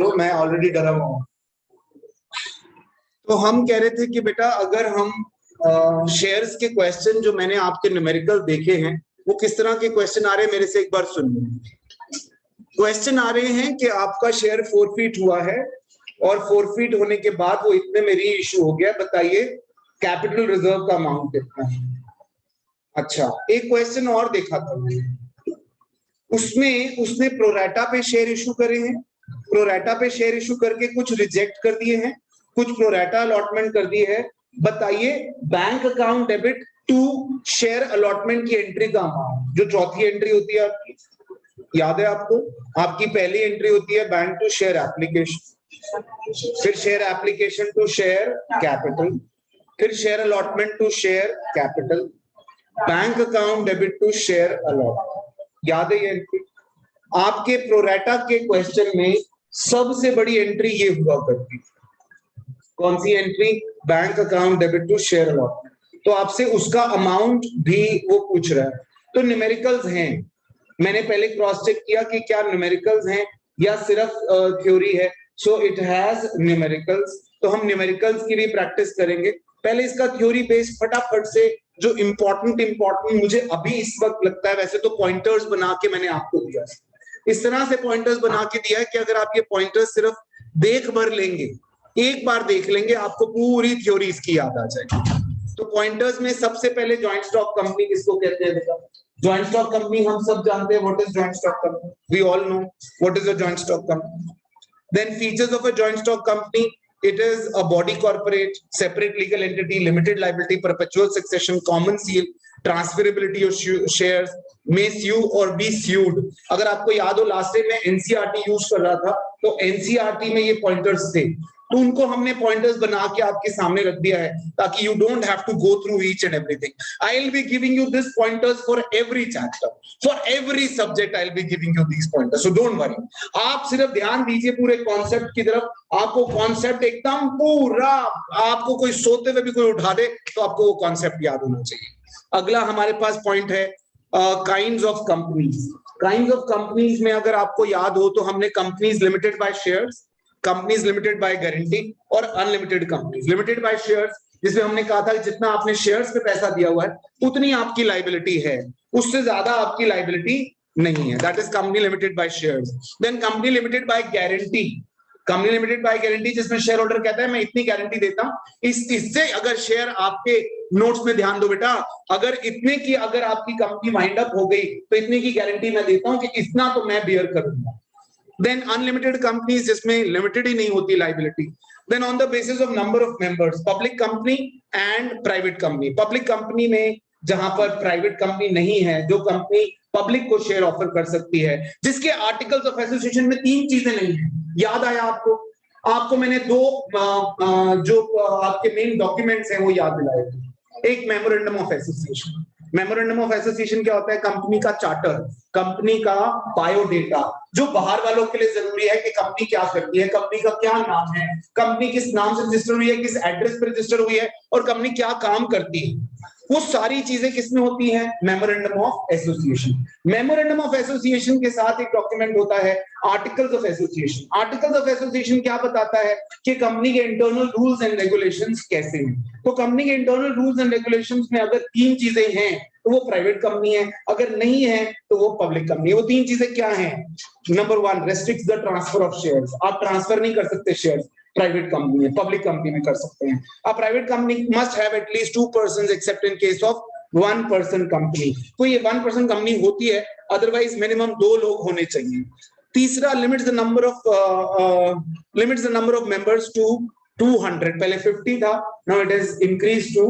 तो मैं ऑलरेडी डरा हुआ हूँ। तो हम कह रहे थे कि बेटा अगर हम शेयर्स के क्वेश्चन जो मैंने आपके न्यूमेरिकल देखे हैं वो किस तरह के क्वेश्चन आ रहे हैं मेरे से एक बार सुनिए। क्वेश्चन आ रहे हैं कि आपका शेयर फोरफीट हुआ है और फोरफीट होने के बाद वो इतने में री इशू हो गया, बताइए कैपिटल रिजर्व का अमाउंट कितना है। अच्छा, एक क्वेश्चन और देखा था मैंने, उसमें उसने प्रोराटा पे शेयर इशू करे हैं, प्रोराटा पे शेयर इशू करके कुछ रिजेक्ट कर दिए हैं, कुछ प्रोराटा अलॉटमेंट कर दी है। बताइए bank account debit to share allotment की एंट्री का अमाउंट, जो चौथी एंट्री होती है आपकी, याद है आपको? आपकी पहली एंट्री होती है बैंक टू शेयर एप्लीकेशन, फिर share application to share capital, फिर share allotment to share capital, bank account debit to share allotment. याद है ये एंट्री? आपके प्रोराटा के क्वेश्चन में सबसे बड़ी एंट्री ये हुआ करती थी। कौन सी entry? Bank account debit to share allotment. तो आपसे उसका अमाउंट भी वो पूछ रहा है। तो न्यूमेरिकल्स हैं, मैंने पहले क्रॉस चेक किया कि क्या न्यूमेरिकल्स हैं या सिर्फ थ्योरी है। सो इट हैज न्यूमेरिकल्स, तो हम न्यूमेरिकल्स की भी प्रैक्टिस करेंगे। पहले इसका थ्योरी बेस फटाफट से जो इंपॉर्टेंट मुझे अभी इस वक्त लगता है, वैसे तो पॉइंटर्स बना के मैंने आपको दिया, इस तरह से पॉइंटर्स बना के दिया है कि अगर आप ये पॉइंटर्स सिर्फ देख भर लेंगे, एक बार देख लेंगे, आपको पूरी थ्योरी इसकी याद आ जाएगी। तो पॉइंटर्स में सबसे पहले जॉइंट स्टॉक कंपनी किसको कहते हैं बेटा? जॉइंट स्टॉक कंपनी हम सब जानते हैं, what is joint stock company? We all know what is a joint stock company. Then features of a joint stock company, it is a body corporate, separate legal entity, limited liability, perpetual succession, common seal, transferability of shares, may sue or be sued। अगर आपको याद हो last time मैं NCERT use कर रहा था, तो NCERT में ये पॉइंटर्स थे, तो उनको हमने पॉइंटर्स बना के आपके सामने रख दिया है ताकि you don't have to go through each and everything. I will be giving you this pointers for every chapter, for every subject I will be giving you these pointers, so don't worry. आप सिर्फ ध्यान दीजिए पूरे concept की तरफ। आपको concept एकदम पूरा, आपको कोई सोते हुए भी कोई उठा दे तो आपको वो कॉन्सेप्ट याद होना चाहिए। अगला हमारे पास पॉइंट है kinds of companies. Kinds of companies में अगर आपको याद हो तो हमने companies limited by shares, companies limited by guarantee और unlimited companies. Limited by shares जिसमें हमने कहा था जितना आपने शेयर्स पे पैसा दिया हुआ है उतनी आपकी लायबिलिटी है, उससे ज्यादा आपकी लायबिलिटी नहीं है, that is company limited by shares. Then company limited by guarantee, company limited by guarantee जिसमें शेयर होल्डर कहता है मैं इतनी गारंटी देता हूं, इससे अगर शेयर आपके नोट्स में ध्यान दो बेटा, अगर इतने की अगर आपकी कंपनी वाइंड अप हो गई तो इतने की गारंटी मैं देता हूं कि इतना तो मैं बियर करूंगा। देन अनलिमिटेड कंपनीज जिसमें लिमिटेड ही नहीं होती liability. Then on the basis of number of members, public company and private company. Public company में जहां पर प्राइवेट कंपनी नहीं है, जो कंपनी पब्लिक को शेयर ऑफर कर सकती है, जिसके आर्टिकल्स ऑफ एसोसिएशन में 3 चीजें नहीं है। याद आया आपको? आपको मैंने 2 जो आपके मेन डॉक्यूमेंट्स हैं वो याद दिलाए थे। एक memorandum of association, memorandum of association क्या होता है? कंपनी का चार्टर, कंपनी का बायोडेटा, जो बाहर वालों के लिए जरूरी है कि कंपनी क्या करती है, कंपनी का क्या नाम है, कंपनी किस नाम से रजिस्टर हुई है, किस एड्रेस पर रजिस्टर हुई है और कंपनी क्या काम करती है, वो सारी चीजें किसमें होती हैं? Memorandum of association. Memorandum of association के साथ एक डॉक्यूमेंट होता है articles of association. Articles of association क्या बताता है कि कंपनी के इंटरनल रूल्स एंड रेगुलेशंस कैसे हैं। तो कंपनी के इंटरनल रूल्स एंड रेगुलेशंस में अगर 3 चीजें हैं तो वो प्राइवेट कंपनी है, अगर नहीं है तो वो पब्लिक कंपनी है। वो 3 चीजें क्या हैं? Number 1, restricts the transfer of shares. आप ट्रांसफर नहीं कर सकते शेयर्स प्राइवेट कंपनी में, पब्लिक कंपनी में कर सकते हैं। A private company must have at least 2 persons accept in case of 1 person company. तो ये 1 पर्सन कंपनी होती है, अदरवाइज मिनिमम 2 लोग होने चाहिए। तीसरा, limits the number of members to 200। पहले 50 था, now it is increase to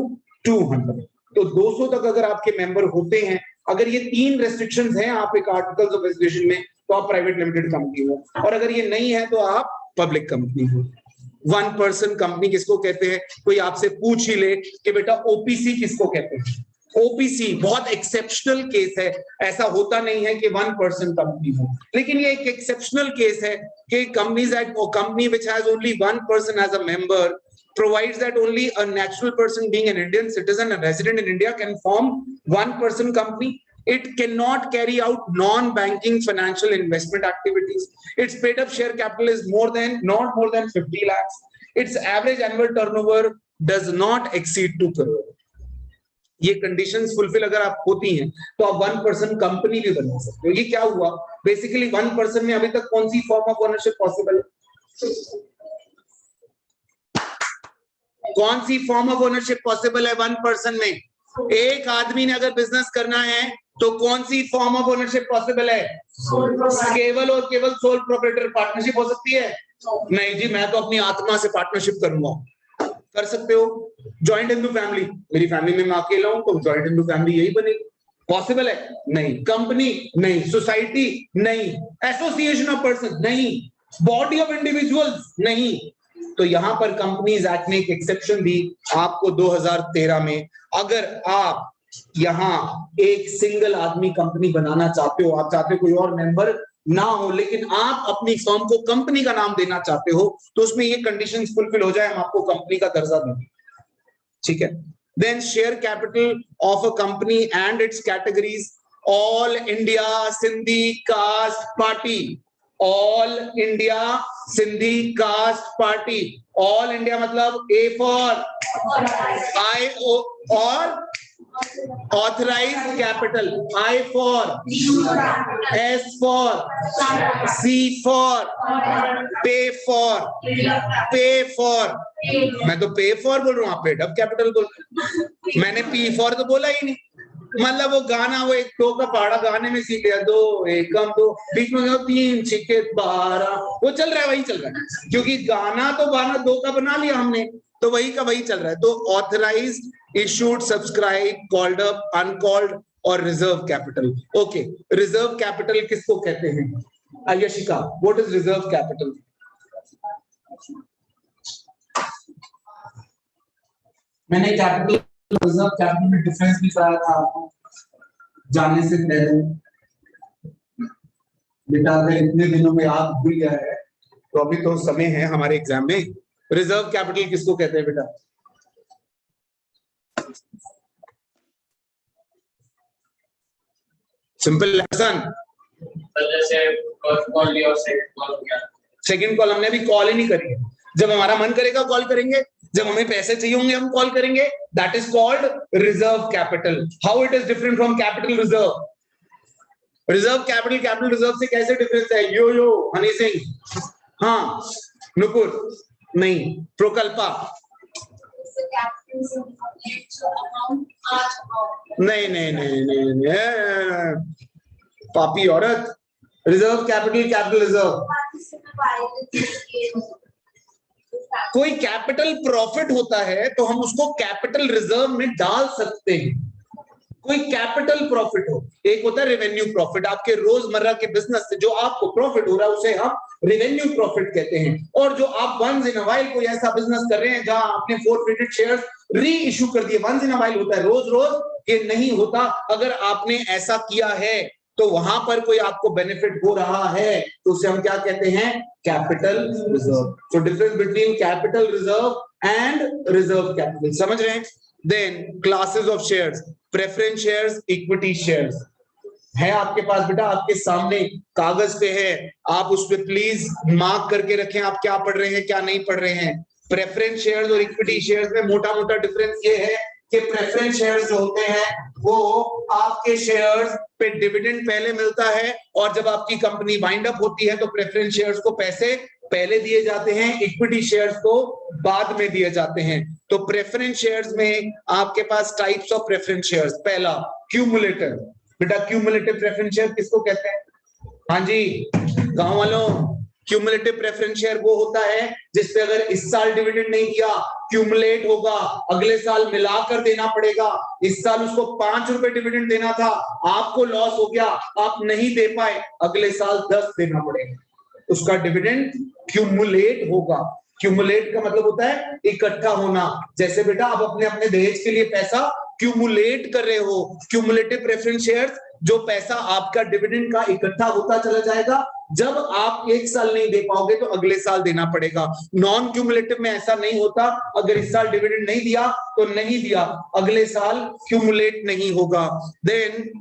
200। तो 200 तक अगर आपके मेंबर होते हैं, अगर ये 3 रेस्ट्रिक्शंस हैं आप एक आर्टिकल्स ऑफ एसोसिएशन में, तो आप प्राइवेट लिमिटेड कंपनी हो, और अगर ये नहीं है तो आप पब्लिक कंपनी हो। 1 पर्सन कंपनी किसको कहते हैं? कोई आपसे पूछ ही ले कि बेटा ओपीसी किसको कहते हैं? ओपीसी बहुत एक्सेप्शनल केस है, ऐसा होता नहीं है कि 1 पर्सन कंपनी हो, लेकिन ये एक एक्सेप्शनल केस है कि company which has only 1 person as a member provides that only a natural person being an Indian citizen and resident in India can form 1 person company. It cannot carry out non-banking financial investment activities. Its paid-up share capital is not more than 50 lakhs. Its average annual turnover does not exceed 2 crore. ये conditions fulfil अगर आप होती हैं तो आप 1% company भी बना सकते हो। ये क्या हुआ, बेसिकली 1% में अभी तक कौन सी फॉर्म ऑफ ओनरशिप पॉसिबल है? कौन सी फॉर्म ऑफ ओनरशिप पॉसिबल है 1% में? एक आदमी ने अगर बिजनेस करना है तो कौन सी फॉर्म ऑफ ओनरशिप पॉसिबल है? केवल और केवल सोल प्रोप्राइटर पार्टनरशिप हो सकती है? नहीं जी, मैं तो अपनी आत्मा से पार्टनरशिप करूंगा। कर सकते हो। जॉइंट हिंदू फैमिली, मेरी फैमिली में मैं अकेला हूं तो जॉइंट हिंदू फैमिली यही बनेगी। पॉसिबल है? नहीं। कंपनी? नहीं। सोसाइटी? नहीं। Association of person? नहीं। Body of individuals? नहीं। तो यहां पर कंपनीज एक्ट ने एक एक्सेप्शन दी आपको 2013 में। अगर आप यहां एक सिंगल आदमी कंपनी बनाना चाहते हो, आप चाहते हो कोई और मेंबर ना हो, लेकिन आप अपनी फर्म को कंपनी का नाम देना चाहते हो, तो उसमें ये कंडीशंस फुलफिल हो जाए, हम आपको कंपनी का दर्जा देंगे। ठीक है। Then share capital of a company and its categories, all India Sindhi caste party, all India Sindhi caste party. All India मतलब ए फॉर आई, और authorised capital, I for, S for, C for, pay for, मैं तो पे for बोल रहा हूँ, आप paid up capital बोल रहे हैं। मैंने पी फॉर तो बोला ही नहीं। मतलब वो गाना, वो एक दो का पहाड़ा गाने में सीख लिया, 2 एकम 2, बीच में 3 छिके 12, वो चल रहा है, वही चल रहा है, क्योंकि गाना तो 2 का बना लिया हमने, तो वही का वही चल रहा है। तो authorised, issued, subscribed, called up, uncalled और reserve capital. Okay, reserve capital किसको कहते हैं? Yashika, what is reserve capital? मैंने कैपिटल रिजर्व कैपिटल में डिफरेंस भी कराया था आपको जाने से पहले। बेटा अगर इतने दिनों में आप भूल गया है तो अभी तो समय है हमारे एग्जाम में। रिजर्व कैपिटल किसको कहते हैं बेटा? Simple lesson. सेकंड कॉल हमने अभी कॉल ही नहीं करी है। जब हमारा मन करेगा कॉल करेंगे, जब हमें पैसे चाहिए होंगे हम कॉल करेंगे। That is called reserve capital. How it is different from capital reserve? Reserve capital capital reserve से कैसे डिफरेंस है? यो हनी सिंह, हाँ नुपुर, नहीं प्रोकल्पा, नहीं नहीं नहीं नहीं नहीं, पापी औरत। रिजर्व कैपिटल कैपिटल रिजर्व, कोई कैपिटल प्रॉफिट होता है तो हम उसको कैपिटल रिजर्व में डाल सकते हैं। कोई कैपिटल प्रॉफिट हो, एक होता है रेवेन्यू प्रॉफिट, आपके रोजमर्रा के बिजनेस से जो आपको प्रॉफिट हो रहा है उसे हम रेवेन्यू प्रॉफिट कहते हैं। और जो आप वंस इन अ व्हाइल कोई ऐसा बिजनेस कर रहे हैं जहां आपने फोरफिटेड शेयर्स री इशू कर दिए, वंस इन अ व्हाइल होता है, रोज रोज ये नहीं होता। अगर आपने ऐसा किया है तो वहां पर कोई आपको बेनिफिट हो रहा है तो उसे हम क्या कहते हैं? Capital reserve. So difference between capital reserve and reserve capital, समझ रहे हैं? Then classes of shares, preference shares, equity shares है आपके पास बेटा, आपके सामने कागज पे है, आप उस पर प्लीज मार्क करके रखें आप क्या पढ़ रहे हैं क्या नहीं पढ़ रहे हैं। प्रेफरेंस शेयर्स और इक्विटी शेयर्स में मोटा मोटा डिफरेंस ये है कि प्रेफरेंस शेयर्स जो होते हैं वो आपके शेयर्स पे डिविडेंड पहले मिलता है, और जब आपकी कंपनी वाइंड अप होती है तो प्रेफरेंस शेयर्स को पैसे पहले दिए जाते हैं, इक्विटी शेयर्स को बाद में दिए जाते हैं। तो प्रेफरेंस शेयर्स में आपके पास टाइप्स ऑफ प्रेफरेंस शेयर्स, पहला क्यूमुलेटिव। बेटा क्यूमुलेटिव प्रेफरेंस शेयर किसको कहते हैं? हाँ जी गांव वालों, क्यूमुलेटिव प्रेफरेंस शेयर वो होता है जिसपे अगर इस साल डिविडेंड नहीं दिया, क्यूमुलेट होगा, अगले साल मिलाकर देना पड़ेगा। इस साल उसको 5 रुपए डिविडेंड देना था, आपको लॉस हो गया, आप नहीं दे पाए, अगले साल 10 देना पड़ेगा, उसका डिविडेंड क्यूमुलेट होगा। क्यूमुलेट का मतलब होता है इकट्ठा होना। जैसे बेटा आप अपने अपने दहेज के लिए पैसा क्यूमुलेट कर रहे हो, क्यूमुलेटिव प्रेफरेंस शेयर्स जो पैसा आपका डिविडेंड का इकट्ठा होता चला जाएगा, जब आप एक साल नहीं दे पाओगे तो अगले साल देना पड़ेगा। नॉन क्यूमुलेटिव में ऐसा नहीं होता, अगर इस साल डिविडेंड नहीं दिया तो नहीं दिया, अगले साल क्यूमुलेट नहीं होगा। देन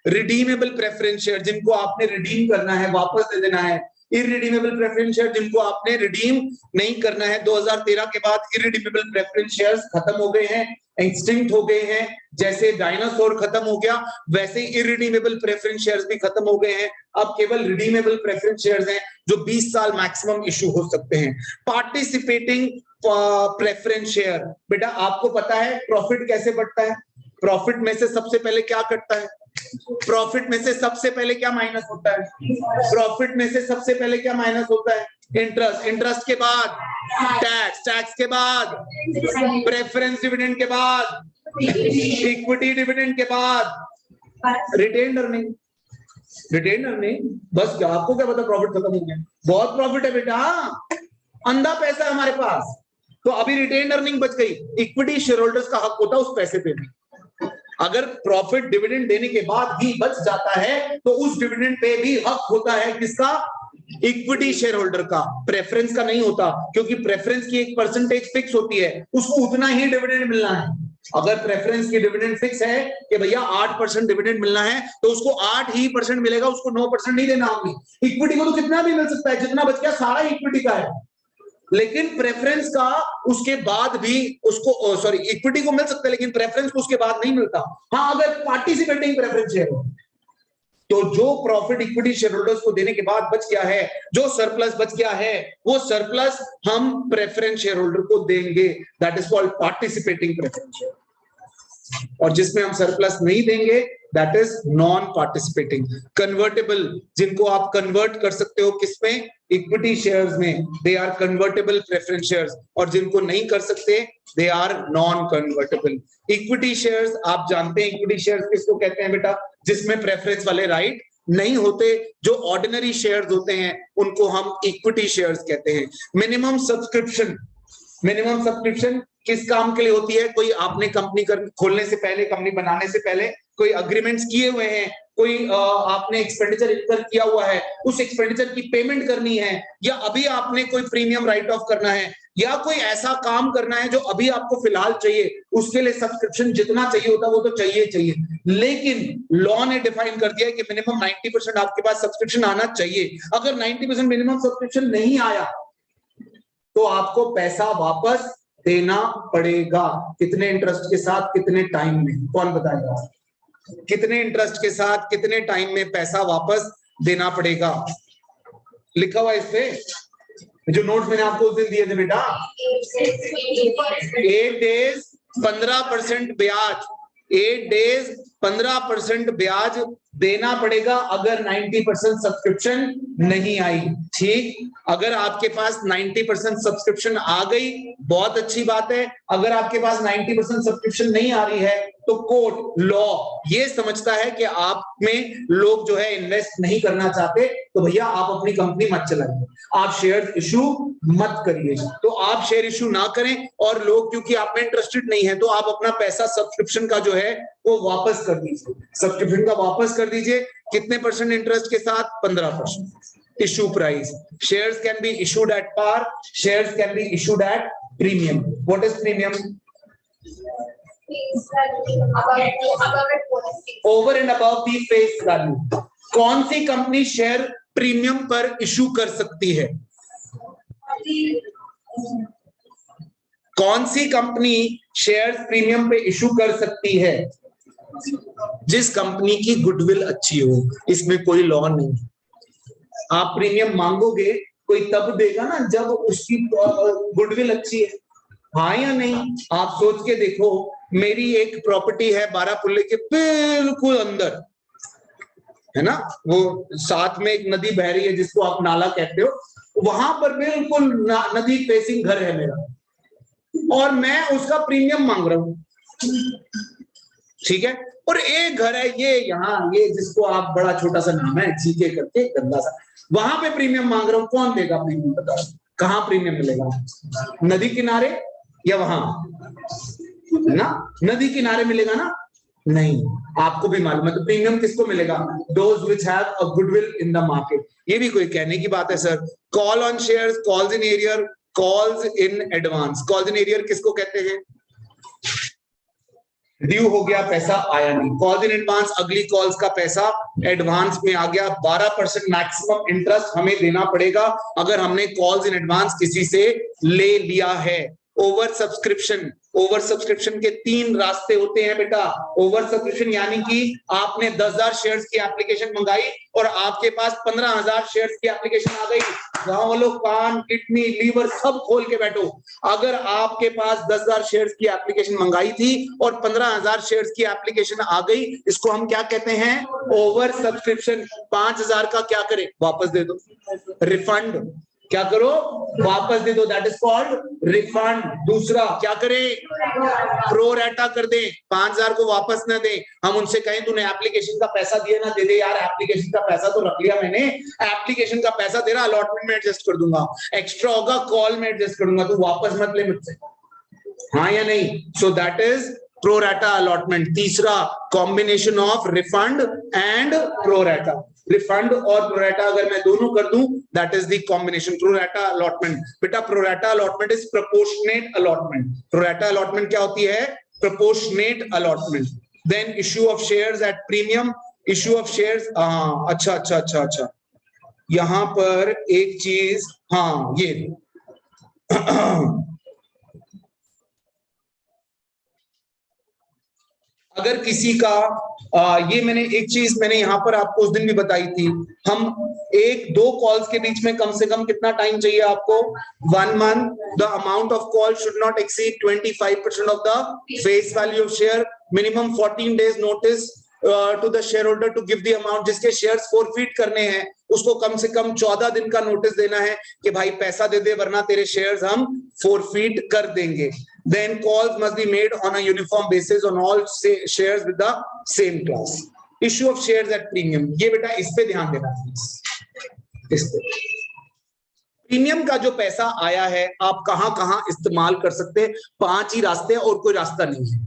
रिडीमेबल प्रेफरेंस शेयर जिनको आपने रिडीम करना है, वापस दे देना है। इररिडीमेबल प्रेफरेंस शेयर जिनको आपने रिडीम नहीं करना है। 2013 के बाद इररिडीमेबल प्रेफरेंस शेयर्स खत्म हो गए हैं, एक्सटिंक्ट हो गए हैं। जैसे डायनासोर खत्म हो गया वैसे इररिडीमेबल प्रेफरेंस शेयर्स भी खत्म हो गए हैं। अब केवल रिडीमेबल प्रेफरेंस शेयर्स हैं जो 20 साल मैक्सिमम इशू हो सकते हैं। पार्टिसिपेटिंग प्रेफरेंस शेयर, बेटा आपको पता है प्रॉफिट कैसे बढ़ता है? प्रॉफिट में से सबसे पहले क्या कटता है? प्रॉफिट में से सबसे पहले क्या माइनस होता है? प्रॉफिट में से सबसे पहले क्या माइनस होता है? इंटरेस्ट। इंटरेस्ट के बाद टैक्स, टैक्स के बाद प्रेफरेंस डिविडेंड के बाद इक्विटी डिविडेंड के बाद रिटेन्ड अर्निंग। रिटेन्ड अर्निंग बस क्या आपको क्या पता प्रॉफिट खत्म हो गया? बहुत प्रॉफिट है बेटा, अंधा पैसा है हमारे पास। तो अभी रिटेन्ड अर्निंग बच गई, इक्विटी शेयर होल्डर्स का हक होता है उस पैसे पे भी। अगर प्रॉफिट डिविडेंड देने के बाद भी बच जाता है तो उस डिविडेंड पे भी हक होता है किसका? इक्विटी शेयर होल्डर का, प्रेफरेंस का नहीं होता, क्योंकि प्रेफरेंस की एक परसेंटेज फिक्स होती है, उसको उतना ही डिविडेंड मिलना है। अगर प्रेफरेंस की डिविडेंड फिक्स है कि भैया 8% डिविडेंड मिलना है तो उसको 8% मिलेगा, उसको 9% नहीं देना होगी। इक्विटी को तो कितना भी मिल सकता है, जितना बच गया सारा इक्विटी का है। लेकिन प्रेफरेंस का उसके बाद भी उसको सॉरी इक्विटी को मिल सकता है लेकिन प्रेफरेंस को उसके बाद नहीं मिलता। हाँ, अगर पार्टिसिपेटिंग प्रेफरेंस शेयर हो तो जो प्रॉफिट इक्विटी शेयर होल्डर्स को देने के बाद बच गया है, जो सरप्लस बच गया है, वो सरप्लस हम प्रेफरेंस शेयर होल्डर को देंगे। That is called participating preference share. और जिसमें हम सरप्लस नहीं देंगे that is non participating. Convertible, जिनको आप कन्वर्ट कर सकते हो किसमें? इक्विटी शेयर्स में, they are convertible preference shares. और जिनको नहीं कर सकते they are non convertible. Equity shares आप जानते हैं, इक्विटी शेयर्स किसको कहते हैं बेटा? जिसमें प्रेफरेंस वाले राइट नहीं होते, जो ऑर्डिनरी शेयर्स होते हैं उनको हम इक्विटी शेयर्स कहते हैं। मिनिमम सब्सक्रिप्शन, मिनिमम सब्सक्रिप्शन किस काम के लिए होती है? कोई आपने कंपनी खोलने से पहले, कंपनी बनाने से पहले कोई अग्रीमेंट्स किए हुए हैं, कोई आपने एक्सपेंडिचर इनकर किया हुआ है, उस एक्सपेंडिचर की पेमेंट करनी है, या अभी आपने कोई प्रीमियम राइट ऑफ करना है, या कोई ऐसा काम करना है जो अभी आपको फिलहाल चाहिए, उसके लिए सब्सक्रिप्शन जितना चाहिए होता है वो तो चाहिए चाहिए। लेकिन लॉ ने डिफाइन कर दिया है कि मिनिमम 90% आपके पास सब्सक्रिप्शन आना चाहिए। अगर 90% मिनिमम सब्सक्रिप्शन नहीं आया तो आपको पैसा वापस देना पड़ेगा। कितने इंटरेस्ट के साथ, कितने टाइम में? कौन बताएगा? कितने इंटरेस्ट के साथ कितने टाइम में पैसा वापस देना पड़ेगा? लिखा हुआ इस पे जो नोट्स मैंने आपको उस दिन दिए थे बेटा। 8 डेज 15% ब्याज, 8 डेज 15% ब्याज देना पड़ेगा अगर 90% सब्सक्रिप्शन नहीं आई। ठीक, अगर आपके पास 90% सब्सक्रिप्शन आ गई बहुत अच्छी बात है। अगर आपके पास 90% सब्सक्रिप्शन नहीं आ रही है तो कोर्ट, लॉ ये समझता है कि आप में लोग जो है इन्वेस्ट नहीं करना चाहते, तो भैया आप अपनी कंपनी मत चलाइए, आप शेयर इशू मत करिए। तो आप शेयर इशू ना करें, और लोग क्योंकि आप में इंटरेस्टेड नहीं है तो आप अपना पैसा सब्सक्रिप्शन का जो है वो वापस कर दीजिए, सब्सक्रिप्शन का वापस कर दीजिए। कितने परसेंट इंटरेस्ट के साथ? 15%। Issue price, shares can be issued at par, shares can be issued at premium. What is premium? Over and above the face value. कौन सी कंपनी शेयर प्रीमियम पर इशू कर सकती है? कौन सी कंपनी शेयर प्रीमियम पे इशू कर सकती है? जिस कंपनी की गुडविल अच्छी हो, इसमें कोई लॉ नहीं। आप प्रीमियम मांगोगे कोई तब देगा ना जब उसकी गुडविल अच्छी है, हाँ या नहीं? आप सोच के देखो, मेरी एक प्रॉपर्टी है बारापुल्ले के बिल्कुल अंदर, है ना, वो साथ में एक नदी बह रही है जिसको आप नाला कहते हो, वहां पर बिल्कुल नदी फेसिंग घर है मेरा, और मैं उसका प्रीमियम मांग रहा हूं, ठीक है। और एक घर है ये यहाँ, ये जिसको आप बड़ा छोटा सा नाम है जीके करके गंदा सा, वहां पे प्रीमियम मांग रहा हूं। कौन देगा प्रीमियम? बताओ कहाँ प्रीमियम मिलेगा? नदी किनारे या वहां ना? नदी किनारे मिलेगा ना? नहीं, आपको भी मालूम है। तो प्रीमियम किसको मिलेगा? Those which have a goodwill in the market. ये भी कोई कहने की बात है sir? Call on shares, calls in arrear, calls in advance. Calls in arrear किसको कहते हैं? ड्यू हो गया, पैसा आया नहीं। कॉल्स इन एडवांस, अगली कॉल्स का पैसा एडवांस में आ गया। 12% मैक्सिमम इंटरेस्ट हमें देना पड़ेगा अगर हमने कॉल्स इन एडवांस किसी से ले लिया है। ओवर सब्सक्रिप्शन, ओवर सब्सक्रिप्शन के 3 रास्ते होते हैं बेटा। ओवर सब्सक्रिप्शन यानी कि आपने 10,000 शेयर्स की एप्लीकेशन मंगाई और आपके पास 15,000 शेयर्स की एप्लीकेशन आ गई। गांव वालों कान, किडनी, लीवर सब खोल के बैठो। अगर आपके पास 10,000 शेयर्स की एप्लीकेशन मंगाई थी और 15,000 शेयर्स की एप्लीकेशन आ गई, इसको हम क्या कहते हैं? Over subscription. 5,000 का क्या करें? वापस दे दो, रिफंड। क्या करो? वापस दे दो, दैट इज कॉल्ड रिफंड। दूसरा क्या करें? प्रो रेटा कर दें, 5,000 को वापस ना दें। हम उनसे कहें तूने एप्लीकेशन का पैसा दिया ना, दे दे यार, एप्लीकेशन का पैसा तो रख लिया मैंने, एप्लीकेशन का पैसा तेरा अलॉटमेंट में एडजस्ट कर दूंगा, एक्स्ट्रा होगा कॉल में एडजस्ट कर दूंगा, तू वापस मत ले मुझसे, हाँ या नहीं? So that is pro rata allotment. तीसरा, combination of refund and pro rata. Refund और प्रोरेटा अगर मैं दोनों कर दूं, that is the combination pro rata allotment. बेटा pro rata allotment is proportionate allotment. Pro rata allotment क्या होती है? Proportionate allotment. Then issue of shares at premium. Issue of shares, अच्छा, यहां पर एक चीज, हाँ ये अगर किसी का ये मैंने एक चीज मैंने यहां पर आपको उस दिन भी बताई थी, हम 1-2 कॉल्स के बीच में कम से कम कितना टाइम चाहिए आपको? 1 month. The amount of call should not exceed 25% of the face value of share. Minimum 14 days notice to the share holder to give the amount. जिसके शेयर्स फॉरफिट करने हैं उसको कम से कम 14 दिन का नोटिस देना है कि भाई पैसा दे दे वरना तेरे शेयर्स हम फॉरफिट कर देंगे। Then calls must be made on a uniform basis on all shares with the same class. Issue of shares at premium, ये बेटा इस पे ध्यान देना। इस पे प्रीमियम का जो पैसा आया है आप कहां कहां इस्तेमाल कर सकते हैं? 5 ही रास्ते और कोई रास्ता नहीं है।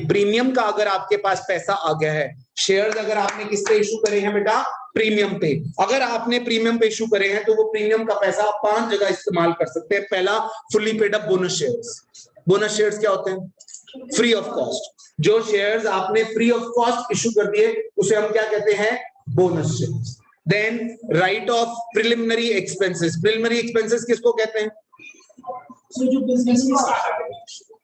प्रीमियम का अगर आपके पास पैसा आ गया है, शेयर्स अगर आपने किस पे इशू करे हैं बेटा? प्रीमियम पे। अगर आपने प्रीमियम पे इशू करे हैं तो वो प्रीमियम का पैसा आप 5 जगह इस्तेमाल कर सकते हैं। पहला, fully paid up bonus shares. Bonus shares क्या होते हैं? Free of cost. जो शेयर्स आपने फ्री ऑफ कॉस्ट इशू कर दिए उसे हम क्या कहते हैं? Bonus shares. Then write off preliminary expenses. Preliminary expenses किसको कहते हैं?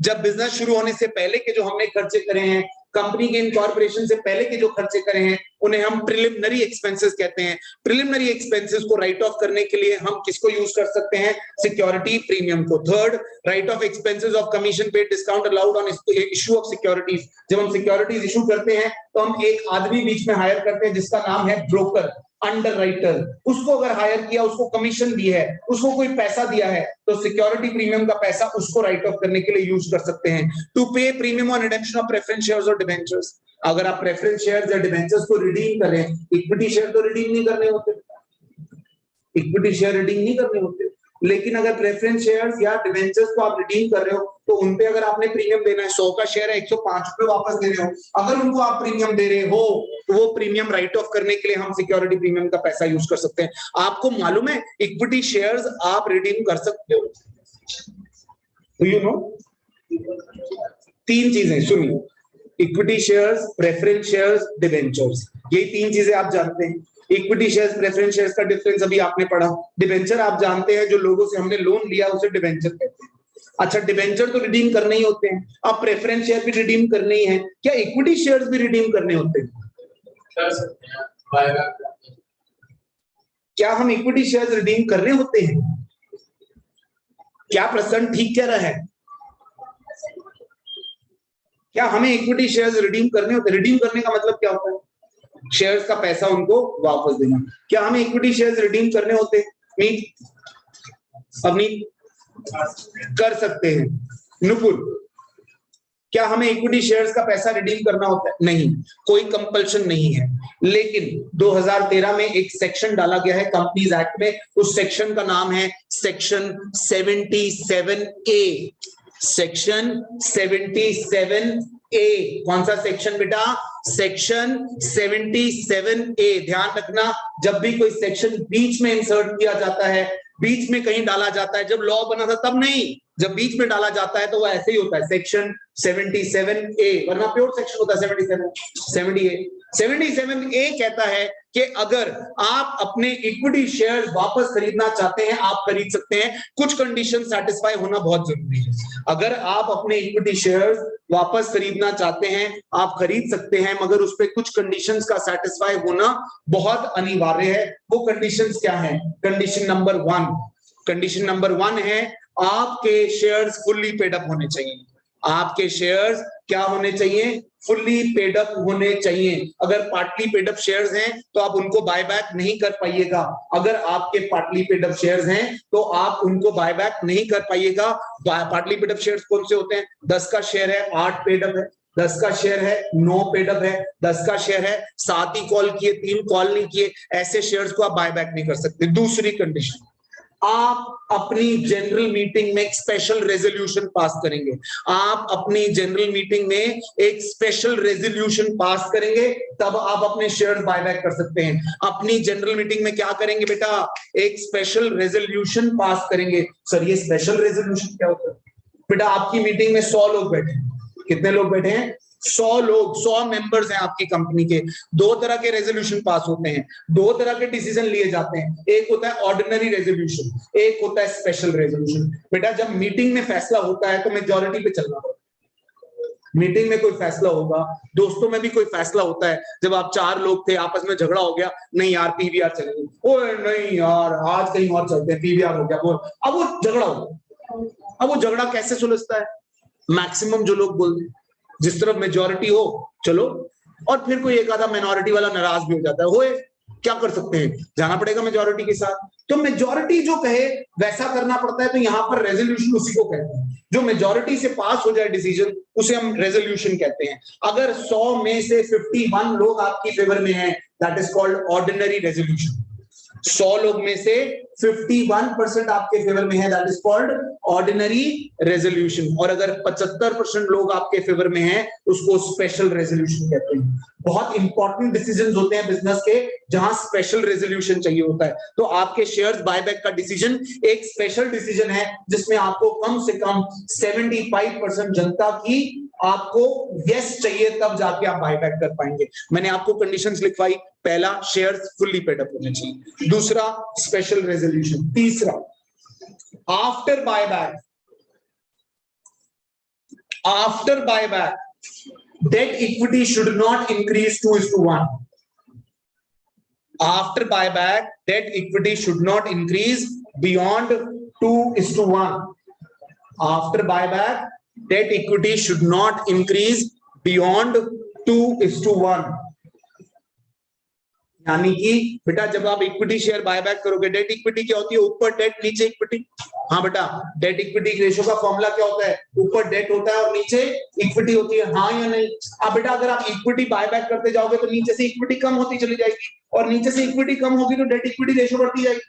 जब बिजनेस शुरू होने से पहले के जो हमने खर्चे करे हैं, कंपनी के इनकॉर्पोरेशन से पहले के जो खर्चे करे हैं, उन्हें हम प्रिलिमिनरी एक्सपेंसेस कहते हैं। प्रिलिमिनरी एक्सपेंसेस को राइट ऑफ करने के लिए हम किसको यूज कर सकते हैं? सिक्योरिटी प्रीमियम को। Third, right of expenses of commission paid discount allowed on issue of securities. जब हम सिक्योरिटीज इशू करते हैं तो हम एक आदमी बीच में हायर करते हैं जिसका नाम है ब्रोकर, अंडरराइटर। उसको अगर हायर किया, उसको कमीशन दी है, उसको कोई पैसा दिया है, तो सिक्योरिटी प्रीमियम का पैसा उसको राइट ऑफ करने के लिए यूज कर सकते हैं। टू पे premium on redemption of preference shares और डिबेंचर्स। अगर आप प्रेफरेंस शेयर्स या डिबेंचर्स को रिडीम करें, इक्विटी शेयर तो रिडीम नहीं करने होते, इक्विटी शेयर रिडीम नहीं करने होते, लेकिन अगर प्रेफरेंस शेयर्स या डिबेंचर्स को आप रिडीम कर रहे हो तो उनपे अगर आपने प्रीमियम देना है, 100 का शेयर है, 105 रुपए वापस दे रहे हो, अगर उनको आप प्रीमियम दे रहे हो तो वो प्रीमियम राइट ऑफ करने के लिए हम सिक्योरिटी प्रीमियम का पैसा यूज कर सकते हैं। आपको मालूम है इक्विटी शेयर्स आप रिडीम कर सकते हो? तो यू नो 3 चीजें सुनिए, equity shares, preference shares, debentures, ये 3 चीजें आप जानते हैं। इक्विटी शेयर्स, प्रेफरेंस शेयर्स का डिफरेंस अभी आपने पढ़ा। डिबेंचर आप जानते हैं, जो लोगों से हमने लोन लिया उसे डिबेंचर कहते हैं। अच्छा, डिबेंचर तो रिडीम करने ही होते हैं, अब प्रेफरेंस शेयर भी रिडीम करने ही है, क्या इक्विटी शेयर्स भी रिडीम करने होते हैं? क्या हम इक्विटी शेयर्स रिडीम करने होते हैं? क्या प्रश्न ठीक कह रहा है? क्या हमें इक्विटी शेयर्स रिडीम करने होते? रिडीम करने का मतलब क्या होता है? शेयर्स का पैसा उनको वापस देना। क्या हमें इक्विटी शेयर्स रिडीम करने होते? नहीं, अपनी कर सकते हैं। नुपुर, क्या हमें इक्विटी शेयर्स का पैसा रिडीम करना होता है? नहीं, कोई कंपल्शन नहीं है, लेकिन 2013 में एक सेक्शन डाला गया है कंपनीज एक्ट में, उस सेक्शन का नाम है सेक्शन 77A। Section 77A। कौन सा सेक्शन बेटा? Section 77A। ध्यान रखना, जब भी कोई सेक्शन बीच में इंसर्ट किया जाता है, बीच में कहीं डाला जाता है, जब लॉ बना था तब नहीं, जब बीच में डाला जाता है तो वो ऐसे ही होता है, सेक्शन 77A, वरना प्योर सेक्शन होता है 77A। 77A कहता है कि अगर आप अपने इक्विटी शेयर्स वापस खरीदना चाहते हैं, आप खरीद सकते हैं। कुछ कंडीशन सेटिस्फाई होना बहुत जरूरी है। अगर आप अपने इक्विटी शेयर्स वापस खरीदना चाहते हैं, आप खरीद सकते हैं, मगर उस पर कुछ कंडीशंस का सेटिस्फाई होना बहुत अनिवार्य है। वो कंडीशंस क्या है? कंडीशन नंबर वन है, आपके शेयर्स फुल्ली पेड अप होने चाहिए। आपके शेयर्स क्या होने चाहिए? फुल्ली पेड अप होने चाहिए। अगर पार्टली पेड अप शेयर्स हैं तो आप उनको बायबैक नहीं कर पाइएगा। अगर आपके पार्टली पेड अप शेयर्स हैं तो आप उनको बायबैक नहीं कर पाइएगा। पार्टली पेड अप शेयर्स कौन से होते हैं? 10 का शेयर है, 8 पेड अप है, 10 का शेयर है, 9 पेड अप है, 10 का शेयर है, 7 ही कॉल किए, 3 कॉल नहीं किए, ऐसे शेयर्स को आप बायबैक नहीं कर सकते। दूसरी कंडीशन, आप अपनी जनरल मीटिंग में एक स्पेशल रेजोल्यूशन पास करेंगे। आप अपनी जनरल मीटिंग में एक स्पेशल रेजोल्यूशन पास करेंगे, तब आप अपने शेयर बायबैक कर सकते हैं। अपनी जनरल मीटिंग में क्या करेंगे बेटा? एक स्पेशल रेजोल्यूशन पास करेंगे। सर ये स्पेशल रेजोल्यूशन क्या होता है? बेटा आपकी मीटिंग में 100 लोग बैठे हैं। कितने लोग बैठे हैं? 100 लोग, 100 मेंबर्स हैं आपकी कंपनी के। दो तरह के रेजोल्यूशन पास होते हैं, दो तरह के डिसीजन लिए जाते हैं। एक होता है ऑर्डिनरी रेजोल्यूशन, एक होता है स्पेशल रेजोल्यूशन। बेटा जब मीटिंग में फैसला होता है तो मेजॉरिटी पे चलना होता है। मीटिंग में कोई फैसला होगा, दोस्तों में भी कोई फैसला होता है। जब आप 4 लोग थे, आपस में झगड़ा हो गया, नहीं यार पीवीआर चलेंगे, ओए नहीं यार आज कहीं और चलते हैं, पीवीआर हो गया, बोल। अब वो झगड़ा हो गया। अब वो झगड़ा कैसे सुलझता है? मैक्सिमम जो लोग बोलते हैं, जिस तरफ मेजॉरिटी हो चलो, और फिर कोई एक आधा माइनॉरिटी वाला नाराज भी हो जाता है, होए क्या कर सकते हैं, जाना पड़ेगा मेजॉरिटी के साथ। तो मेजॉरिटी जो कहे वैसा करना पड़ता है। तो यहां पर रेजोल्यूशन उसी को कहते हैं, जो मेजॉरिटी से पास हो जाए डिसीजन, उसे हम रेजोल्यूशन कहते हैं। अगर 100 में से 51 लोग आपकी फेवर में हैं, that is called ordinary resolution. 100 लोग में से 51% आपके फेवर में है, that is called ordinary resolution. और अगर 75% लोग आपके फेवर में हैं, उसको स्पेशल रेजोल्यूशन कहते हैं। बहुत इंपॉर्टेंट डिसीजंस होते हैं बिजनेस के, जहां स्पेशल रेजोल्यूशन चाहिए होता है। तो आपके शेयर्स बायबैक का डिसीजन एक स्पेशल डिसीजन है, जिसमें आपको कम से कम 75% जनता की आपको यस चाहिए, तब जाके आप बायबैक कर पाएंगे। मैंने आपको कंडीशंस लिखवाई। पहला, शेयर्स फुल्ली पेड अप होने चाहिए। दूसरा, स्पेशल रेजोल्यूशन। तीसरा, after buyback debt equity should not increase 2:1. After buyback, debt equity should not increase beyond 2:1. After buyback, debt equity should not increase beyond 2:1. यानी कि बेटा जब आप इक्विटी शेयर बायबैक करोगे, डेट इक्विटी क्या होती है? ऊपर डेट नीचे इक्विटी। हाँ बेटा, डेट इक्विटी रेशियो का फॉर्मूला क्या होता है? ऊपर डेट होता है और नीचे इक्विटी होती है। हाँ या नहीं? अब बेटा अगर आप इक्विटी बायबैक करते जाओगे तो नीचे से इक्विटी कम होती चली जाएगी, और नीचे से इक्विटी कम होगी तो डेट इक्विटी रेशियो बढ़ती जाएगी।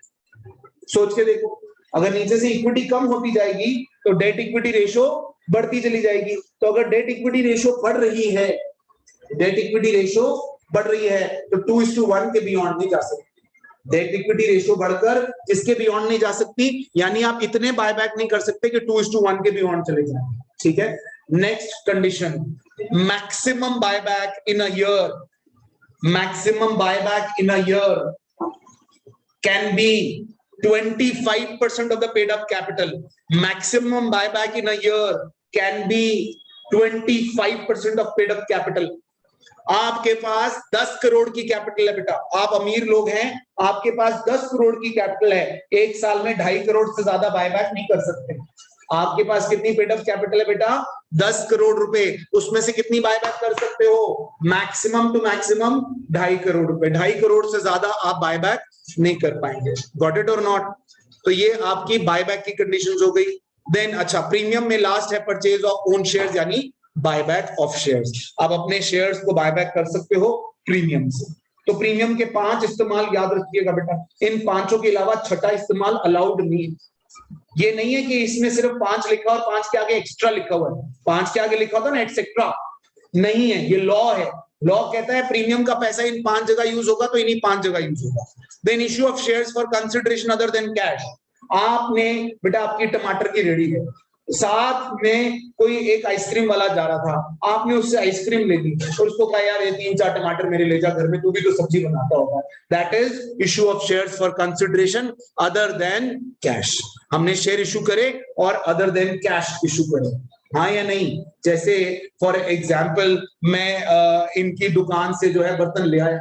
सोच के देखो, अगर नीचे से इक्विटी कम होती जाएगी तो डेट इक्विटी रेशियो बढ़ती चली जाएगी। तो अगर डेट इक्विटी रेशियो बढ़ रही है, डेट इक्विटी रेशियो बढ़ रही है, तो 2:1 के बियॉन्ड नहीं जा सकती। डेट इक्विटी रेशियो बढ़कर इसके बियॉन्ड नहीं जा सकती, यानी आप इतने बायबैक नहीं कर सकते कि 2:1 के बियॉन्ड चले जाएं। ठीक है। Next condition, maximum buyback in a year. Maximum buyback in a year can be 25% of the paid up capital. Maximum buyback in a year can be 25% of paid up capital. आपके पास 10 करोड़ की capital है बेटा, आप अमीर लोग हैं, आपके पास 10 करोड़ की कैपिटल है, एक साल में 2.5 करोड़ से ज्यादा बायबैक नहीं कर सकते। आपके पास कितनी पेड अप कैपिटल है बेटा? 10 करोड़ रुपए। उसमें से कितनी बायबैक कर सकते हो? मैक्सिमम टू मैक्सिमम 2.5 करोड़ रुपए। 2.5 करोड़ से ज्यादा आप बायबैक नहीं कर पाएंगे। गॉट इट और नॉट? तो ये आपकी बायबैक की कंडीशंस हो गई। देन अच्छा, प्रीमियम में लास्ट है परचेज ऑफ ओन शेयर्स, यानी बायबैक ऑफ शेयर्स। आप अपने शेयर्स को बायबैक कर सकते हो प्रीमियम से। तो प्रीमियम के 5 इस्तेमाल याद रखिएगा बेटा। इन 5 के अलावा छठा इस्तेमाल अलाउड नहीं है। ये नहीं है कि इसमें सिर्फ 5 लिखा और 5 के आगे एक्स्ट्रा लिखा हुआ है, 5 के आगे लिखा होता ना एक्सेट्रा, नहीं है। ये लॉ है। लॉ कहता है प्रीमियम का पैसा इन 5 जगह यूज होगा तो इन्हीं 5 जगह यूज होगा। Then issue of shares for consideration other than cash. आपने बेटा, आपकी टमाटर की रेडी है, साथ में कोई एक आइसक्रीम वाला जा रहा था, आपने उससे आइसक्रीम ले ली और उसको कहा यार ये 3-4 टमाटर मेरे ले जा घर में, तू भी तो सब्जी बनाता होगा। That is issue of shares for consideration other than cash. हमने शेयर इशू करे और अदर देन कैश इशू करे, हाँ या नहीं? जैसे फॉर एग्जाम्पल मैं इनकी दुकान से जो है बर्तन ले आया,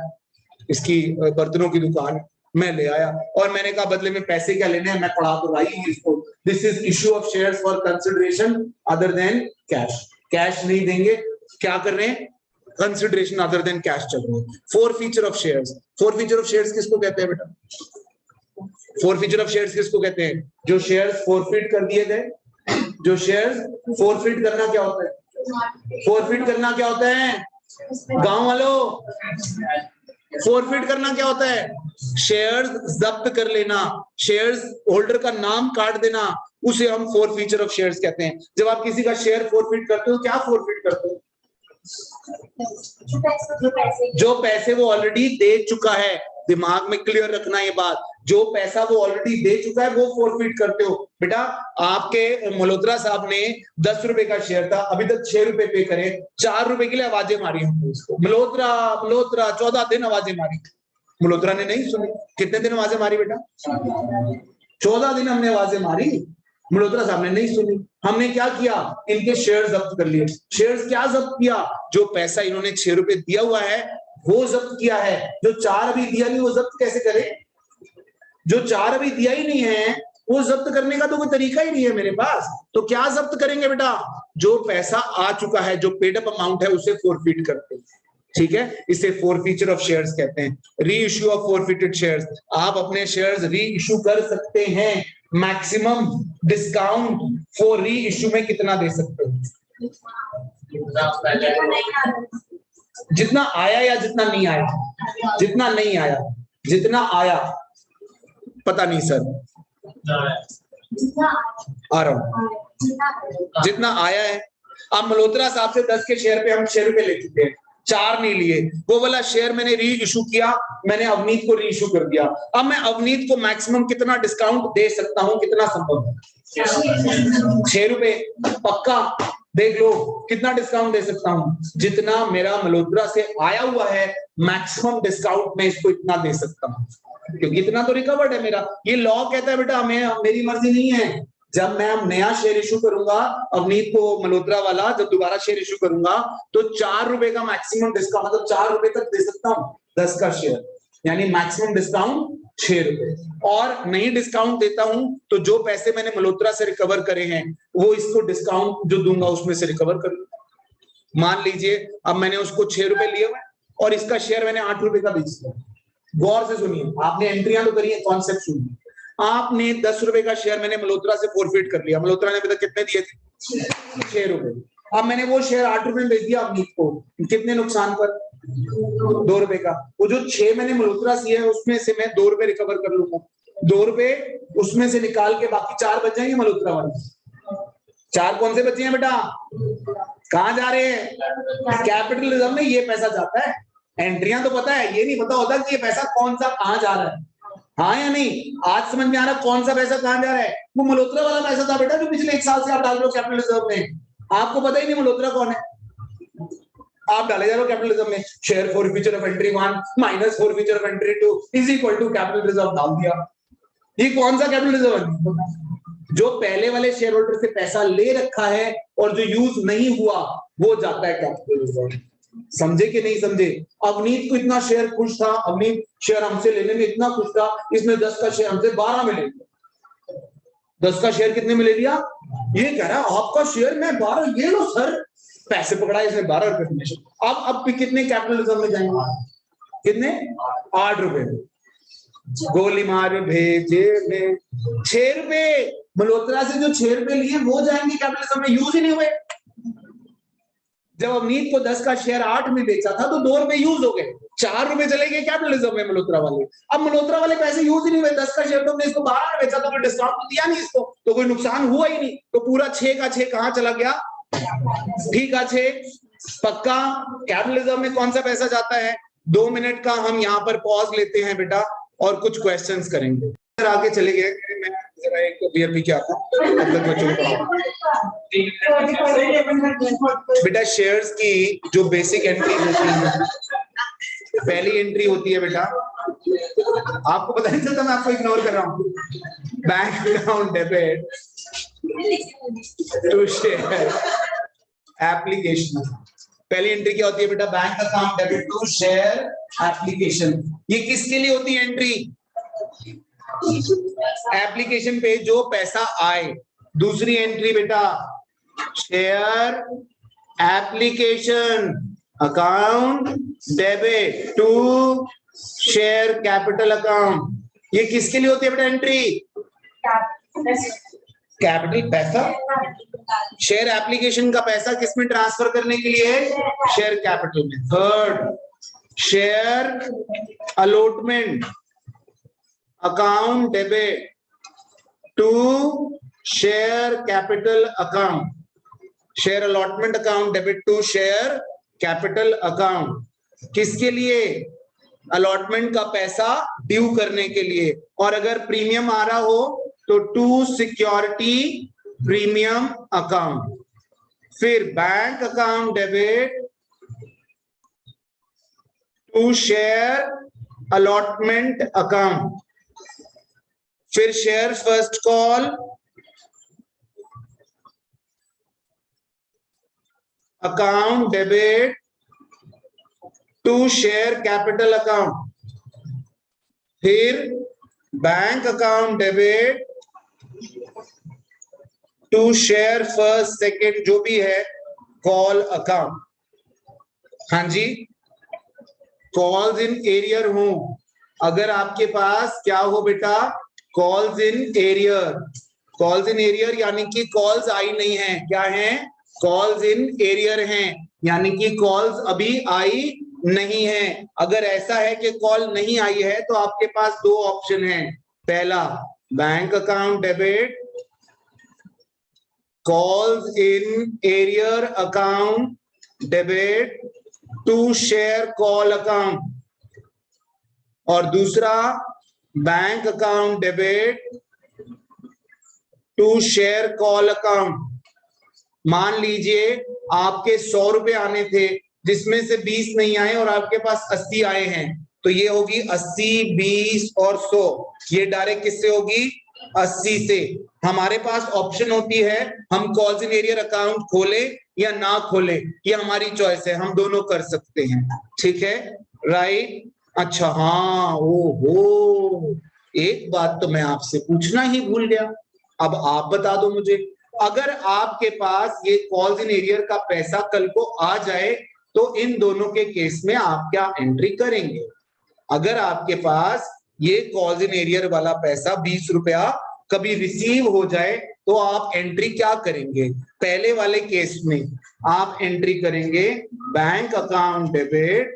इसकी बर्तनों की दुकान मैं ले आया और मैंने कहा बदले में पैसे क्या लेने हैं, मैं पढ़ा तो रही हूं इसको। This is issue of shares for consideration other than cash. Cash नहीं देंगे, क्या कर रहे हैं? कंसिडरेशन अदर देन कैश चल रहे हैं। Four feature of shares. Four feature of shares किसको कहते हैं बेटा? फोर फीचर ऑफ शेयर्स किसको कहते हैं? जो शेयर्स फोरफिट कर दिए गए। जो शेयर्स फोरफिट करना क्या होता है? फोरफिट करना क्या होता है गांव वालों? फोरफिट करना क्या होता है? शेयर्स जब्त कर लेना, शेयर्स होल्डर का नाम काट देना, उसे हम फोर फीचर ऑफ शेयर्स कहते हैं। जब आप किसी का शेयर फोरफिट करते हो, क्या फोरफिट करते हो? जो पैसे वो ऑलरेडी दे चुका है। दिमाग में क्लियर रखना ये बात, जो पैसा वो ऑलरेडी दे चुका है वो फोरफिट करते हो। बेटा आपके मल्होत्रा साहब ने 10 रुपए का शेयर था, अभी तक 6 रुपए पे करे, 4 रुपए के लिए आवाजें मारी हमने उसको, मल्होत्रा मल्होत्रा 14 दिन आवाजें मारी, मल्होत्रा ने नहीं सुनी। कितने दिन आवाजें मारी बेटा? 14 दिन हमने आवाजें मारी, मल्होत्रा साहब ने नहीं सुनी। हमने क्या किया? इनके शेयर जब्त कर लिए। शेयर्स क्या जब्त किया? जो पैसा इन्होंने 6 रुपए दिया हुआ है वो जब्त किया है। जो 4 अभी दिया नहीं वो जब्त कैसे करे? जो 4 अभी दिया ही नहीं है वो जब्त करने का तो कोई तरीका ही नहीं है मेरे पास। तो क्या जब्त करेंगे बेटा? जो पैसा आ चुका है, जो पेड अप अमाउंट है, उसे फोरफिट करते हैं। ठीक है, इसे फोर फीचर ऑफ शेयर्स कहते हैं। री इश्यू ऑफ फोरफिटेड शेयर्स। आप अपने शेयर्स री इश्यू कर सकते हैं। मैक्सिमम डिस्काउंट फॉर री इश्यू में कितना दे सकते हो? जितना आया या जितना नहीं आया? जितना नहीं आया। जितना आया पता नहीं सर, आ रहा हूं। जितना आया है। अब मल्होत्रा साहब से 10 के शेयर पे हम 6 रुपए ले चुके हैं, 4 नहीं लिए। वो वाला शेयर मैंने री इशू किया, मैंने अवनीत को री इशू कर दिया। अब मैं अवनीत को मैक्सिमम कितना डिस्काउंट दे सकता हूं? कितना संभव है? 6 रुपए पक्का। देख लो कितना डिस्काउंट दे सकता हूं। जितना मेरा मल्होत्रा से आया हुआ है मैक्सिमम डिस्काउंट में इसको इतना दे सकता हूं, क्योंकि इतना तो रिकवर्ड है मेरा। ये लॉ कहता है बेटा मेरी मर्जी नहीं है। जब मैं नया शेयर इशू करूंगा अवनीत को, मल्होत्रा वाला जब दोबारा शेयर इशू करूंगा तो 4 रुपए का मैक्सिमम डिस्काउंट, मतलब 4 रुपए तक दे सकता हूं 10 का शेयर, यानी मैक्सिमम डिस्काउंट 6 रुपए। और नहीं डिस्काउंट देता हूं तो जो पैसे मैंने मल्होत्रा से रिकवर करे हैं वो इसको डिस्काउंट जो दूंगा उसमें से रिकवर करूंगा। मान लीजिए अब मैंने उसको 6 रुपए लिए हुए और इसका शेयर मैंने 8 रुपए का बेच दिया। गौर से सुनिए, आपने एंट्रियां तो करी है, कॉन्सेप्ट सुनिए। आपने 10 रुपए का शेयर मैंने मल्होत्रा से फोरफिट कर लिया। मल्होत्रा ने अभी तक कितने दिए थे? 6 रुपए। अब मैंने वो शेयर 8 रुपए में बेच दिया अवनीत को, कितने नुकसान पर? 2 रुपए का। वो जो 6 मैंने मल्होत्रा से है उसमें से मैं 2 रुपए रिकवर कर लूंगा। 2 रुपए उसमें से निकाल के बाकी 4 बच जाएंगे मल्होत्रा वाले। 4 कौन से बचे हैं बेटा? कहां जा रहे हैं? कैपिटलिज्म में ये पैसा जाता है। एंट्रियां तो पता है, ये नहीं पता होता कि ये पैसा कौन सा कहां जा रहा है। हाँ या नहीं? आज समझ में आ रहा कौन सा पैसा कहां जा रहा है? वो मल्होत्रा वाला पैसा था बेटा जो पिछले 1 साल से आप डाल रहे हो कैपिटलिज्म में। आपको पता ही नहीं मल्होत्रा कौन है, आप डाले जा रहे हो कैपिटलिज्म में। Share for feature of entry 1 minus for feature of entry 2 is equal to capitalism डाल दिया। ये कौन सा कैपिटलिज्म है? जो पहले वाले शेयर होल्डर से पैसा ले रखा है और जो यूज नहीं हुआ वो जाता है कैपिटलिज्म। समझे कि नहीं समझे? अवनीत को इतना शेयर खुश था, अवनीत शेयर हमसे लेने में इतना खुश था, इसने 10 का शेयर हमसे 12 में ले लिया। 10 का शेयर कितने में ले लिया? ये कह रहा है आपका शेयर मैं 12, ये लो सर। पैसे पकड़ा इसने 12 रुपए कमीशन। अब कितने कैपिटलिज्म में जाएंगे? कितने? 8 रुपए। गोली मार भेजे में 6 रुपए मल्होत्रा से जो 6 रुपए लिए वो जाएंगे कैपिटलिज्म में, यूज ही नहीं हुए। जब अवनीत को 10 का शेयर 8 में बेचा था तो 2 रुपए यूज हो गए, 4 रुपए चले गए कैपिटलिज्म में मल्होत्रा वाले। अब मल्होत्रा वाले पैसे यूज ही नहीं हुए। 10 का शेयर तो हमने इसको 12 में बेचा, तो कोई डिस्काउंट तो दिया नहीं इसको, तो कोई नुकसान हुआ ही नहीं। तो पूरा 6 का 6 कहां चला गया? ठीक है 6 पक्का। कैपिटलिज्म में कौन सा पैसा जाता है? 2 मिनट का हम यहाँ पर पॉज लेते हैं बेटा और कुछ क्वेश्चंस करेंगे। आगे चले गए, मैं जरा एक बियर पी के आता हूँ। तब तक बच्चों को बेटा शेयर्स की जो बेसिक एंट्री होती है, पहली एंट्री होती है बेटा, आपको पता नहीं चलता मैं आपको इग्नोर कर रहा हूँ, bank account debit to share application. पहली एंट्री क्या होती है बेटा? Bank account debit to share application. ये किसके लिए होती है एंट्री? एप्लीकेशन पे जो पैसा आए। दूसरी एंट्री बेटा share application account debit to share capital account. ये किसके लिए होती है बेटा एंट्री? कैपिटल पैसा, शेयर एप्लीकेशन का पैसा किसमें ट्रांसफर करने के लिए? शेयर कैपिटल में। Third share allotment account debit to share capital account. Share allotment account debit to share capital account किसके लिए? अलॉटमेंट का पैसा ड्यू करने के लिए। और अगर प्रीमियम आ रहा हो तो टू सिक्योरिटी प्रीमियम अकाउंट। फिर bank account debit to share allotment account. फिर share first call account debit to share capital account. फिर bank account debit to share first second जो भी है कॉल अकाउंट। हाँ जी, कॉल्स इन एरियर हो, अगर आपके पास क्या हो बेटा? Calls in arrear. Calls in arrear यानी कि कॉल्स आई नहीं है। क्या है? कॉल्स इन एरियर हैं, यानी कि कॉल्स अभी आई नहीं है। अगर ऐसा है कि कॉल नहीं आई है तो आपके पास दो ऑप्शन हैं। पहला bank account debit calls in arrear account debit to share call account, और दूसरा bank account debit to share call account. मान लीजिए आपके 100 रुपए आने थे जिसमें से 20 नहीं आए और आपके पास 80 आए हैं, तो ये होगी 80, 20 और 100। ये डायरेक्ट किससे होगी? 80 से। हमारे पास ऑप्शन होती है हम कॉल्स इन एरियर अकाउंट खोलें या ना खोलें, ये हमारी चॉइस है, हम दोनों कर सकते हैं। ठीक है, राइट। अच्छा हाँ, ओहो, एक बात तो मैं आपसे पूछना ही भूल गया, अब आप बता दो मुझे। अगर आपके पास ये कॉल्स इन एरियर का पैसा कल को आ जाए तो इन दोनों के केस में आप क्या एंट्री करेंगे? अगर आपके पास ये कॉल्स इन एरियर वाला पैसा 20 रुपया कभी रिसीव हो जाए तो आप एंट्री क्या करेंगे? पहले वाले केस में आप एंट्री करेंगे bank account debit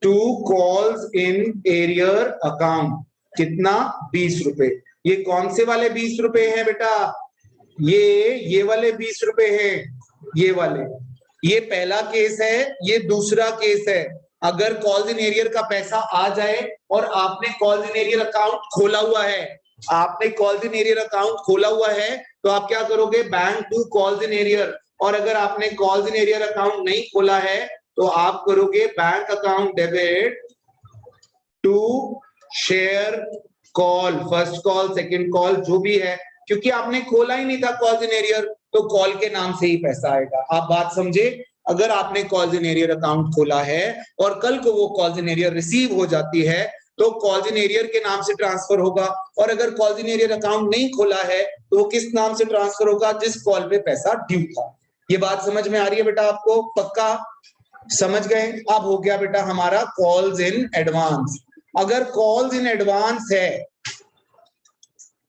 to calls in arrear account. कितना? 20 रुपए। ये कौन से वाले 20 रुपए हैं बेटा? ये वाले 20 रुपए हैं, ये वाले। ये पहला केस है, ये दूसरा केस है। अगर कॉल्स इन एरियर का पैसा आ जाए और आपने कॉल्स इन एरियर अकाउंट खोला हुआ है, आपने कॉल्स इन एरियर अकाउंट खोला हुआ है तो आप क्या करोगे? Bank to calls in arrear. और अगर आपने कॉल्स इन एरियर अकाउंट नहीं खोला है तो आप करोगे bank account debit to share call, first call, second call, जो भी है, क्योंकि आपने खोला ही नहीं था कॉल्स इन एरियर तो कॉल के नाम से ही पैसा आएगा। आप बात समझे? अगर आपने कॉल्स इन एरियर अकाउंट खोला है और कल को वो कॉल्स इन एरियर रिसीव हो जाती है तो कॉल्स इन एरियर के नाम से ट्रांसफर होगा, और अगर कॉल्स इन एरियर अकाउंट नहीं खोला है तो वो किस नाम से ट्रांसफर होगा? जिस कॉल पे पैसा ड्यू था। ये बात समझ में आ रही है बेटा आपको? पक्का समझ गए? अब हो गया बेटा हमारा कॉल्स इन एडवांस। अगर कॉल्स इन एडवांस है,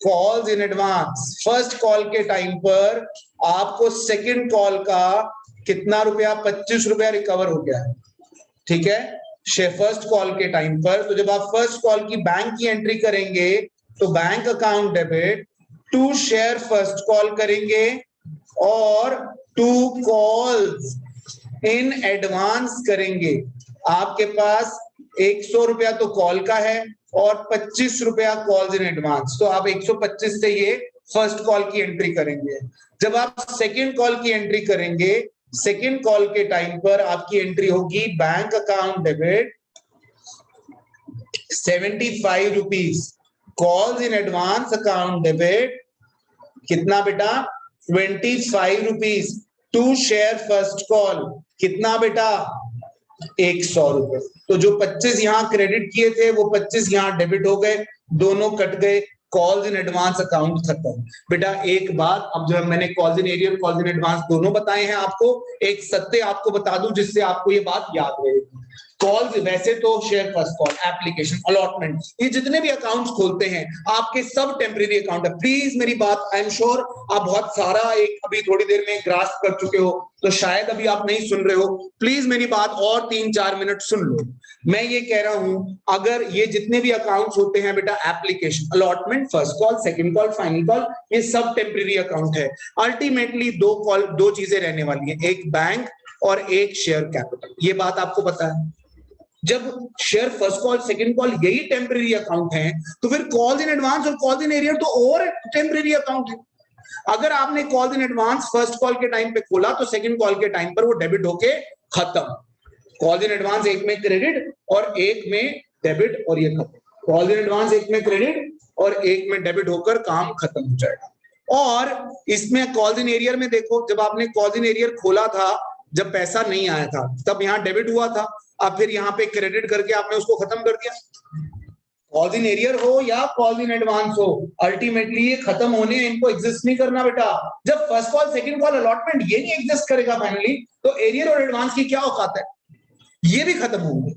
calls in advance, first call के टाइम पर आपको सेकंड कॉल का कितना रुपया? 25 रुपया रिकवर हो गया है। ठीक है, फर्स्ट कॉल के टाइम पर। तो जब आप फर्स्ट कॉल की बैंक की एंट्री करेंगे तो bank account debit to share first call करेंगे और टू कॉल्स इन एडवांस करेंगे। आपके पास 100 रुपया तो कॉल का है और 25 रुपया कॉल्स इन एडवांस। तो आप 125 से ये फर्स्ट कॉल की एंट्री करेंगे। जब आप सेकेंड कॉल की एंट्री करेंगे, सेकेंड कॉल के टाइम पर आपकी एंट्री होगी bank account debit 75 rupees, calls in advance account debit कितना बेटा 25 rupees, to share first call कितना बेटा 100 रुपए। तो जो 25 यहां क्रेडिट किए थे वो 25 यहां डेबिट हो गए, दोनों कट गए, कॉल्स इन एडवांस अकाउंट खत्म। बेटा एक बात, अब जब मैंने calls in arrear calls in advance दोनों बताए हैं आपको, एक सत्य आपको बता दूं जिससे आपको ये बात याद रहेगी। कॉल्स वैसे तो share first call, application, allotment, ये जितने भी अकाउंट्स खोलते हैं आपके सब टेम्परेरी अकाउंट है। प्लीज मेरी बात, आई एम श्योर आप बहुत सारा एक अभी थोड़ी देर में ग्रास्प कर चुके हो, तो शायद अभी आप नहीं सुन रहे हो, प्लीज मेरी बात और 3-4 मिनट सुन लो। मैं ये कह रहा हूं, अगर ये जितने भी अकाउंट्स होते हैं बेटा, application, allotment, first call, second call, final call, ये सब टेम्परेरी अकाउंट है। अल्टीमेटली दो चीजें रहने वाली है, एक बैंक और एक शेयर कैपिटल। ये बात आपको पता है। जब share first call second call यही टेम्परेरी अकाउंट है, तो फिर कॉल्स इन एडवांस और कॉल्स इन एरियर तो और टेम्परेरी अकाउंट है। अगर आपने calls in advance first call के टाइम पे खोला तो सेकंड कॉल के टाइम पर वो डेबिट होके खत्म। कॉल्स इन एडवांस एक में क्रेडिट और एक में डेबिट, और ये खत्म। कॉल्स इन एडवांस एक में क्रेडिट और एक में डेबिट होकर काम खत्म हो जाएगा। और इसमें कॉल्स इन एरियर में देखो, जब आपने कॉल्स इन एरियर खोला था, जब पैसा नहीं आया था तब यहाँ डेबिट हुआ था, अब फिर यहाँ पे क्रेडिट करके आपने उसको खत्म कर दिया। कॉल्स इन एरियर हो या कॉल्स इन एडवांस हो, अल्टीमेटली ये खत्म होने, इनको एग्जिस्ट नहीं करना बेटा। जब first call second call allotment ये नहीं एग्जिस्ट करेगा फाइनली, तो एरियर और एडवांस की क्या औकात है, ये भी खत्म होंगे।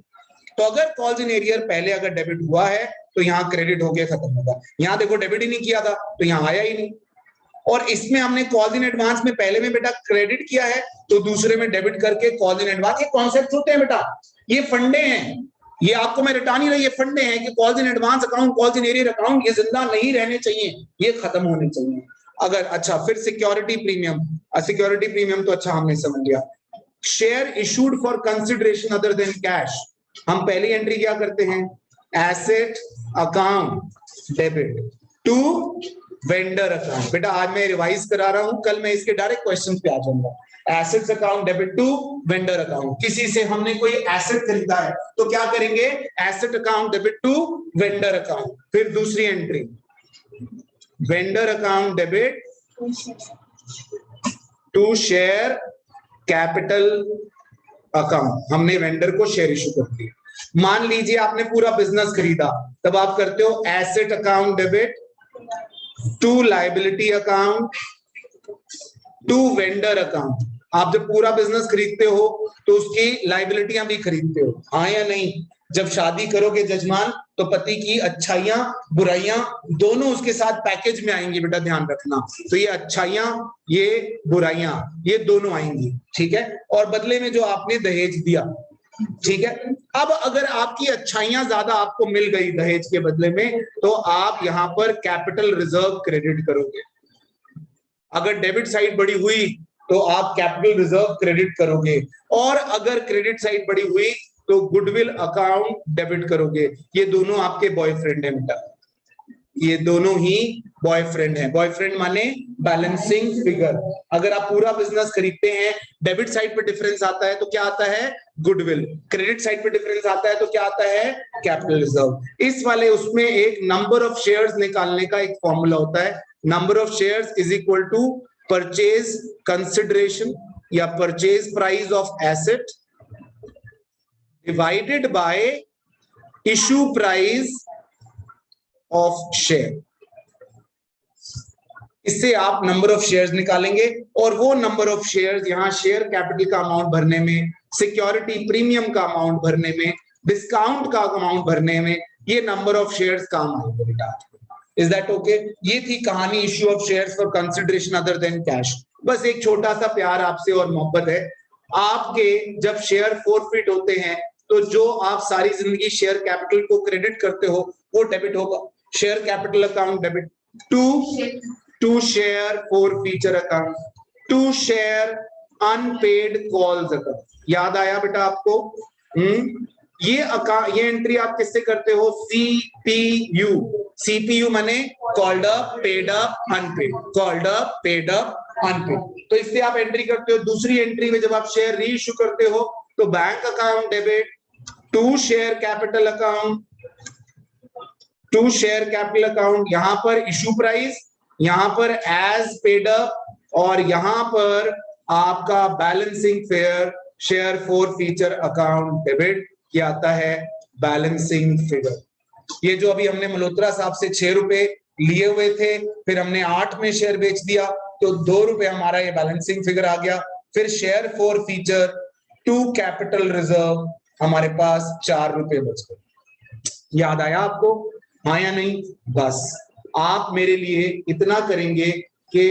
तो अगर कॉल्स इन एरियर पहले अगर डेबिट हुआ है तो यहाँ क्रेडिट हो गया, खत्म होगा। यहाँ देखो डेबिट ही नहीं किया था तो यहाँ आया ही नहीं। और इसमें हमने कॉल्स इन एडवांस में पहले में बेटा क्रेडिट किया है तो दूसरे में डेबिट करके कॉल्स इन एडवांस, ये कॉन्सेप्ट होते हैं बेटा, ये फंडे हैं, ये आपको मैं रटा नहीं रही, ये फंडे हैं कि calls in advance account, calls in arrear account ये जिंदा नहीं रहने चाहिए, ये खत्म होने चाहिए। अगर अच्छा फिर सिक्योरिटी प्रीमियम, सिक्योरिटी प्रीमियम तो अच्छा हमने समझ लिया। Share issued for consideration other than cash, हम पहली एंट्री क्या करते हैं, asset account debit to vendor account. बेटा आज मैं रिवाइज करा रहा हूं, कल मैं इसके डायरेक्ट क्वेश्चन पे आ जाऊंगा। Assets account debit to vendor account, किसी से हमने कोई एसेट खरीदा है तो क्या करेंगे, asset account debit to vendor account. फिर दूसरी entry vendor account debit to share capital account, हमने वेंडर को शेयर इशू कर दिया। मान लीजिए आपने पूरा बिजनेस खरीदा, तब आप करते हो asset account debit to liability account to vendor account. आप जब पूरा बिजनेस खरीदते हो तो उसकी लायबिलिटियां भी खरीदते हो, हाँ या नहीं। जब शादी करोगे जजमान तो पति की अच्छाइयां बुराइयां दोनों उसके साथ पैकेज में आएंगी बेटा, ध्यान रखना। तो ये अच्छाइयां ये बुराइयां ये दोनों आएंगी, ठीक है। और बदले में जो आपने दहेज दिया, ठीक है। अब अगर आपकी अच्छाइयां ज्यादा आपको मिल गई दहेज के बदले में, तो आप यहां पर कैपिटल रिजर्व क्रेडिट करोगे। अगर डेबिट साइड बड़ी हुई तो आप कैपिटल रिजर्व क्रेडिट करोगे, और अगर क्रेडिट साइड बड़ी हुई तो गुडविल अकाउंट डेबिट करोगे। ये दोनों आपके बॉयफ्रेंड है बेटा, ये दोनों ही बॉयफ्रेंड है। बॉयफ्रेंड माने बैलेंसिंग फिगर। अगर आप पूरा बिजनेस खरीदते हैं, डेबिट साइड पे डिफरेंस आता है तो क्या आता है, गुडविल। क्रेडिट साइड पे डिफरेंस आता है तो क्या आता है, कैपिटल रिजर्व। इस वाले उसमें एक नंबर ऑफ शेयर्स निकालने का एक फॉर्मूला होता है, number of shares is equal to purchase consideration या purchase price of asset divided by issue price of share. इससे आप नंबर ऑफ शेयर्स निकालेंगे, और वो नंबर ऑफ शेयर्स यहां शेयर कैपिटल का अमाउंट भरने में, सिक्योरिटी प्रीमियम का अमाउंट भरने में, डिस्काउंट का अमाउंट भरने में, ये नंबर ऑफ शेयर्स काम आएंगे बेटा। Is that okay? ये थी कहानी issue of shares for consideration other than cash. बस एक छोटा सा प्यार आपसे और मोहब्बत है, आपके जब शेयर फोरफिट होते हैं तो जो आप सारी जिंदगी शेयर कैपिटल को क्रेडिट करते हो वो डेबिट होगा। Share capital account debit to share forfeiture account to share unpaid calls account. याद आया बेटा आपको? ये एंट्री आप किससे करते हो? सीपीयू। सीपीयू माने called up, paid up, unpaid, called up, paid up, unpaid. तो इससे आप एंट्री करते हो। दूसरी एंट्री में जब आप शेयर री इश्यू करते हो तो bank account debit to share capital account, to share capital account, यहां पर इशू प्राइस, यहां पर एज पेड अप, और यहां पर आपका balancing fair share for feature account debit क्या आता है? Balancing figure. ये जो अभी हमने मल्होत्रा साहब से 6 रुपए लिए हुए थे, फिर हमने 8 में शेयर बेच दिया तो 2 रुपए हमारा ये बैलेंसिंग फिगर आ गया। फिर share for feature to capital reserve हमारे पास 4 रुपए बच गए। याद आया आपको? हाँ या नहीं? बस आप मेरे लिए इतना करेंगे कि